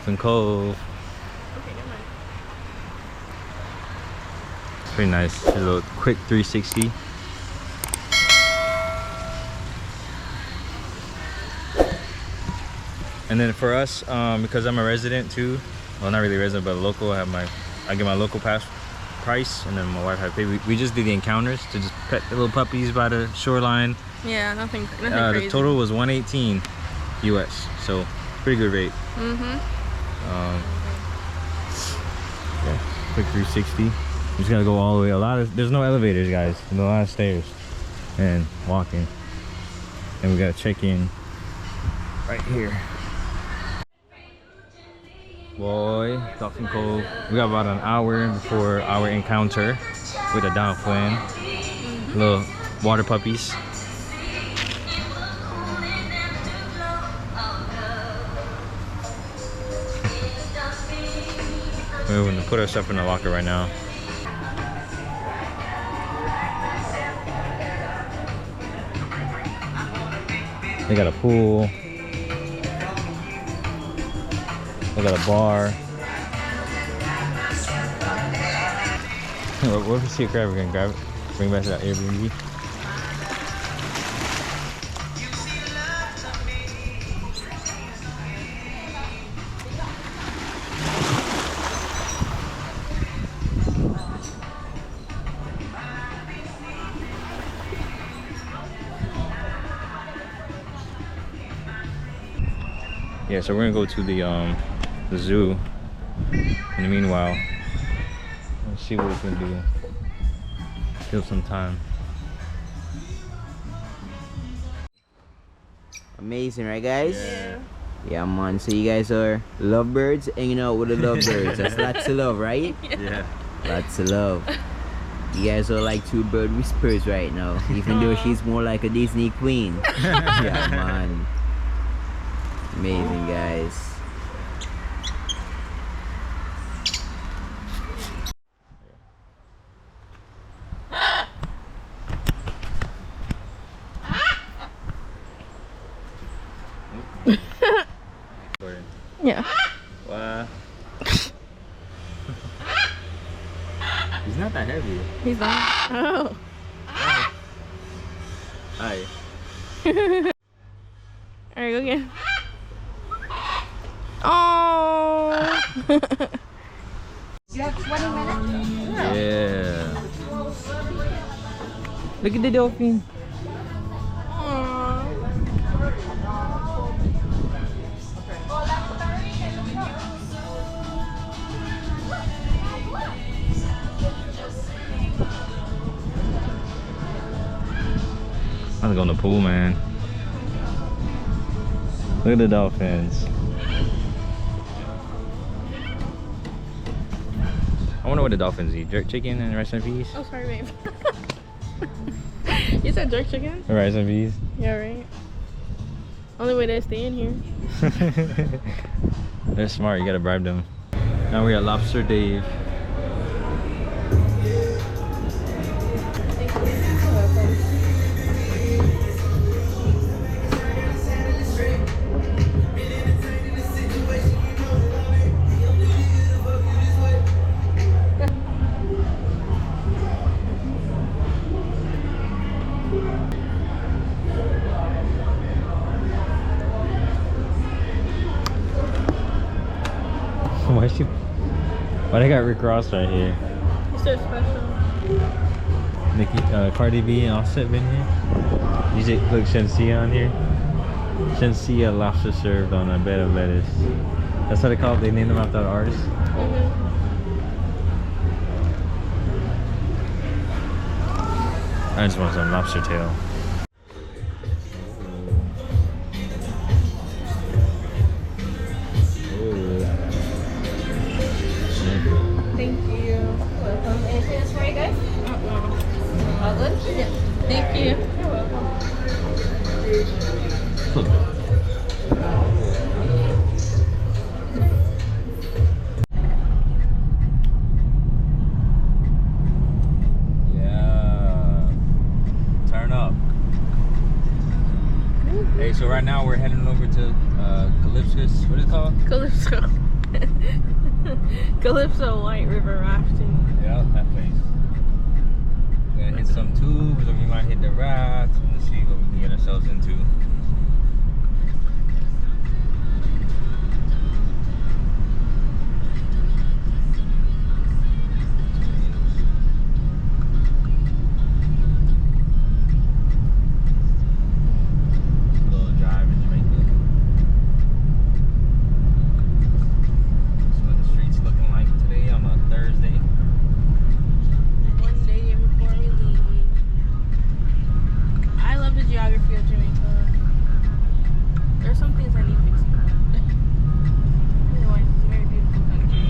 Dolphin Cove. Okay, never mind. Pretty nice. A little quick 360. And then for us, because I'm a resident too, well, not really resident, but local, I get my local pass price, and then my wife had to pay. We just did the encounters to just pet the little puppies by the shoreline. Yeah, nothing crazy. The total was $118 US, so pretty good rate. Yeah, quick 360. You just gotta go all the way. There's no elevators, guys. There's a lot of stairs and walking. And we gotta check in right here. Boy, Dolphin Cove. We got about an hour before our encounter with a dolphin. Little water puppies. We're gonna put our stuff in the locker right now. They got a pool. They got a bar. What if we see a crab? We can grab it, bring it back to that Airbnb. Yeah, so we're gonna go to the zoo. In the meanwhile, let's see what we can do. Kill some time. Amazing, right, guys? Yeah. Yeah, man. So you guys are lovebirds, hanging out with the lovebirds. That's lots of love, right? Yeah. Lots of love. You guys are like two bird whispers right now, even though she's more like a Disney queen. Yeah, man. Amazing, guys. Yeah. Wow. He's not that heavy. He's not. Oh. Hi. Alright, go again. Oh. You have 20 minutes? Yeah. Look at the dolphin. I'm gonna go in the pool, man. Look at the dolphins. I wonder what the dolphins eat. Jerk chicken and rice and peas? Oh, sorry, babe. You said jerk chicken? Rice and peas? Yeah, right. Only way they stay in here. They're smart, you gotta bribe them. Now we're at Lobster Dave. Why they got Rick Ross right here? He's so special. Nikki, Cardi B and Offset been here. You see, look, Shensia on here. Shensia lobster served on a bed of lettuce. That's what they call it. They named them after the artist. I just want some lobster tail. Thank you. Welcome. Anything else for you guys? All good? Yeah. Thank you. You're welcome. Yeah. Turn up. Hey, so right now we're heading over to Calypso. What is it called? Calypso. Calypso White River Rafting. Yeah, that place. We're gonna hit some tubes, or we might hit the rafts, and let's see what we can get ourselves into. Little drive in Jamaica. That's what the streets looking like today on a Thursday. One day before we leave. I love the geography of Jamaica. There's some things I need fixing. Otherwise, it's a very beautiful country.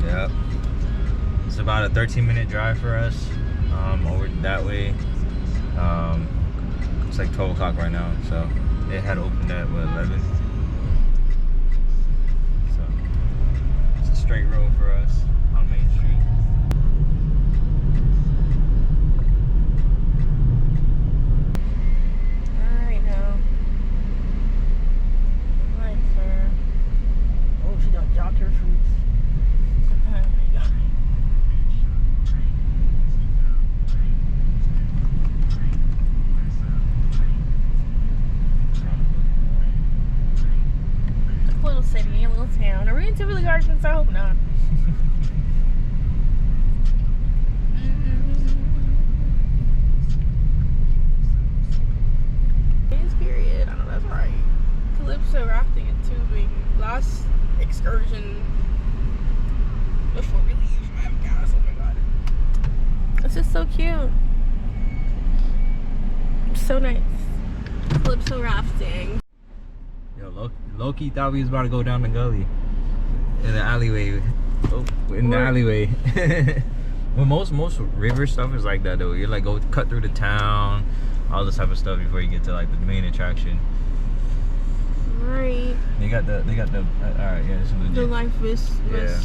Yep. It's about a 13-minute drive for us over that way. It's like 12 o'clock right now, so it had opened at what, 11? So it's a straight road for us on Main Street. Alright now. My fur. Oh, she done dropped her fruits. Oh my god. A little city, a little town. Are we in Tivoli Gardens? I hope not. Period. I know that's right. Calypso rafting and tubing. Last excursion before we leave. I have gas. Oh my god. This is so cute. So nice. Calypso rafting. Yo, Loki thought we was about to go down the gully in the alleyway. Oh, in the alleyway. Well, most river stuff is like that though. You're like go cut through the town, all this type of stuff before you get to like the main attraction. Right. They got the. All right, yeah, this is legit. The life vest. Yeah.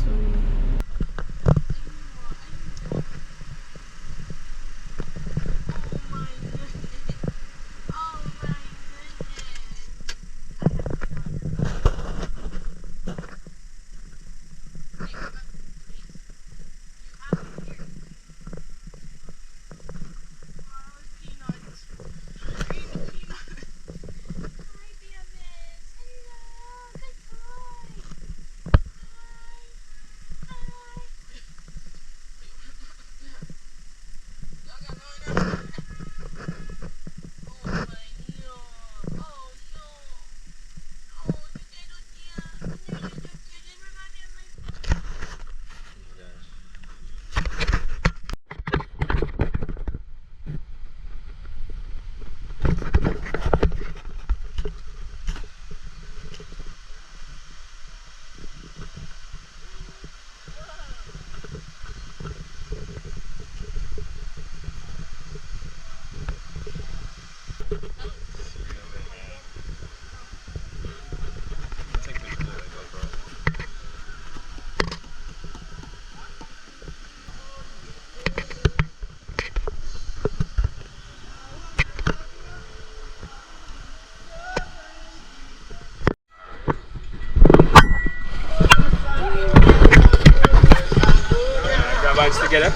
Hands together.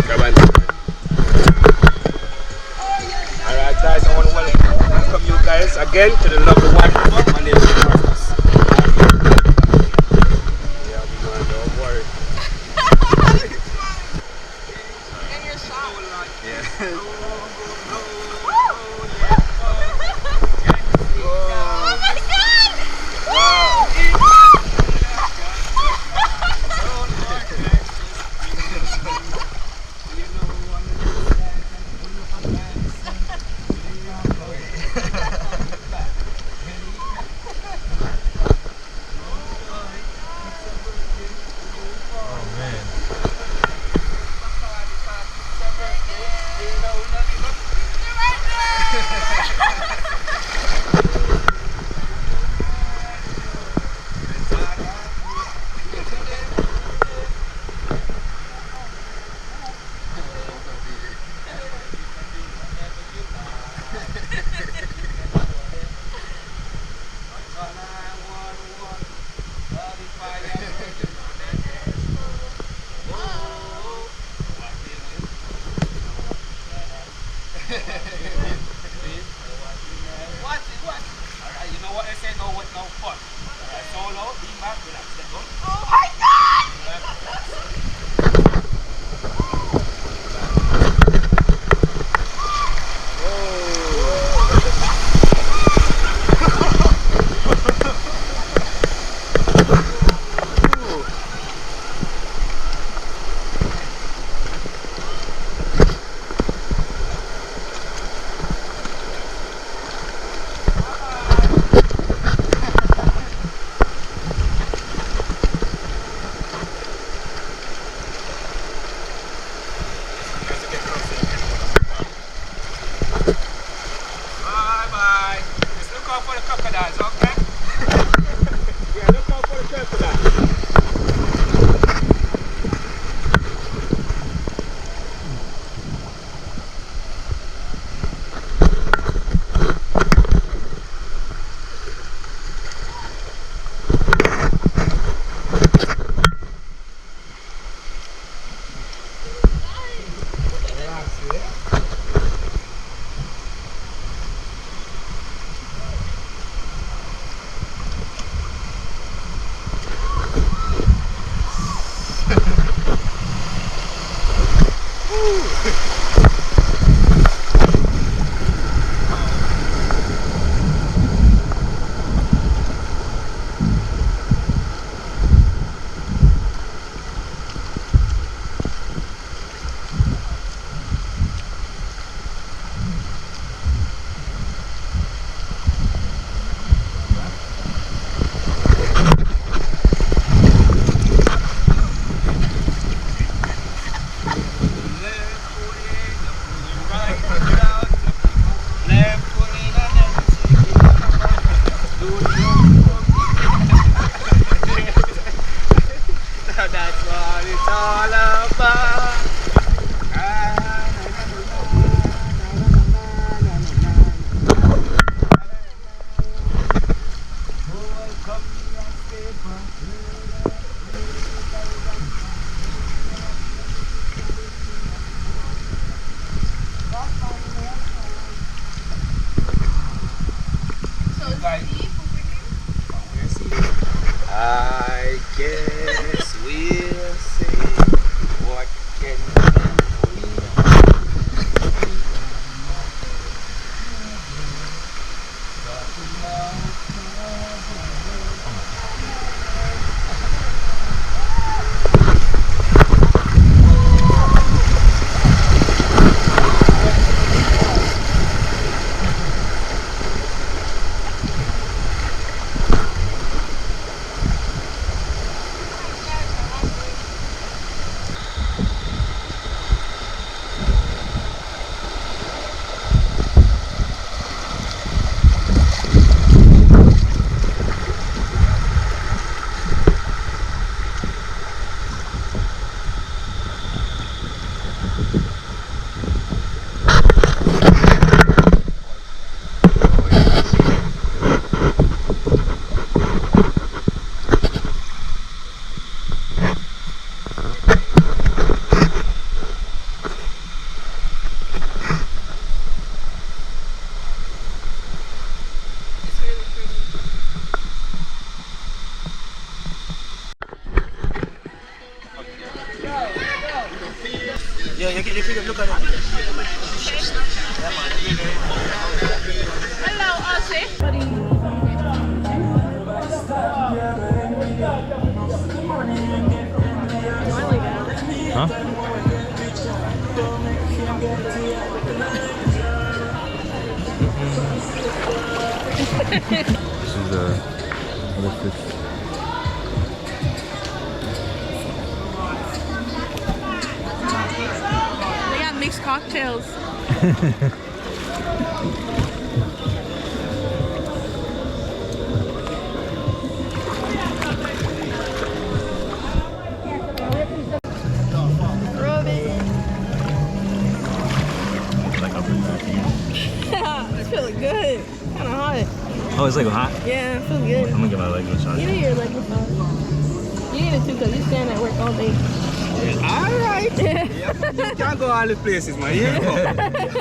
Grab hands. Alright guys, I want to welcome you guys again to the lovely White River. My name is Marcus. Yeah, man, don't worry. And your shot. Yeah. Oh my god! Wow. That's what it's all about. I guess we'll see what can Yeah, you get the look at it. Hello, Aussie. Huh? This is other fish. They got mixed cocktails. It's feeling good. Kind of hot. Oh, it's like hot? Yeah, it feels good. I'm gonna get my leg massage. You need your leg massage. You need it too because you stand at work all day. Alright. You can't go all the places, man. You know.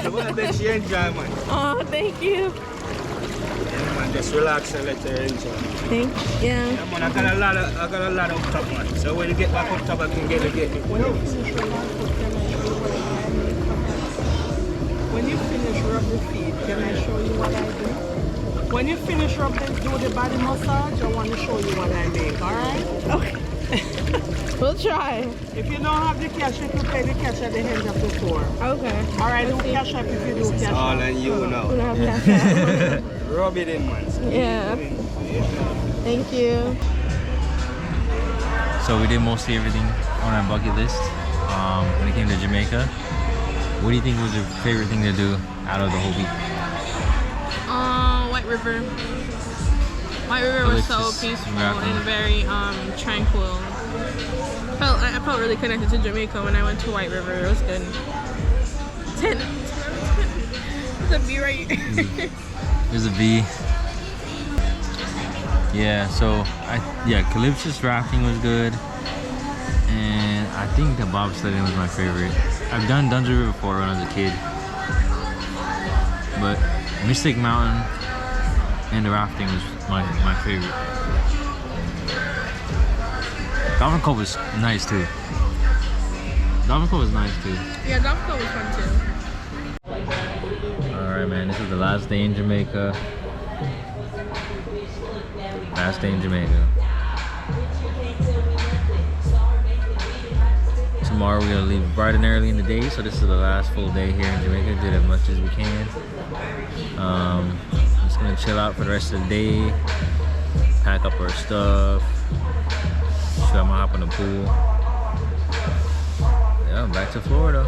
You want to make sure you enjoy, man. Oh, thank you. Yeah, man, just relax and let her enjoy. Thank you. Yeah. Yeah, man, I got a lot of top, man. So when you get back up top, I can get it. When you finish rub your feet, can I show you what I do? When you finish rub them, do the body massage, I want to show you what I make, alright? Okay. We'll try. If you don't have the cash, you can pay the cash at the end of the store. Okay. Alright, do cash up if you do cash All up. on you We now. don't have cash out. Rub it in, man. Yeah. Thank you. So we did mostly everything on our bucket list when it came to Jamaica. What do you think was your favorite thing to do out of the whole week? White River. White River was so Calypso, peaceful Rafting. and very tranquil. I felt really connected to Jamaica when I went to White River. It was good. 10. There's a B right here. There's a V. Yeah, so Calypso's rafting was good, and I think the bobsledding was my favorite. I've done Dungeon River before when I was a kid, but Mystic Mountain and the rafting was my favorite. Dolphin Cove was nice too. Dolphin Cove was nice too. Yeah, Dolphin Cove was fun too. Alright, man, this is the last day in Jamaica. Last day in Jamaica. Tomorrow we're gonna leave bright and early in the day, so this is the last full day here in Jamaica. Did as much as we can. Just gonna chill out for the rest of the day, pack up our stuff. Sure, I'm gonna hop in the pool. Yeah, back to Florida.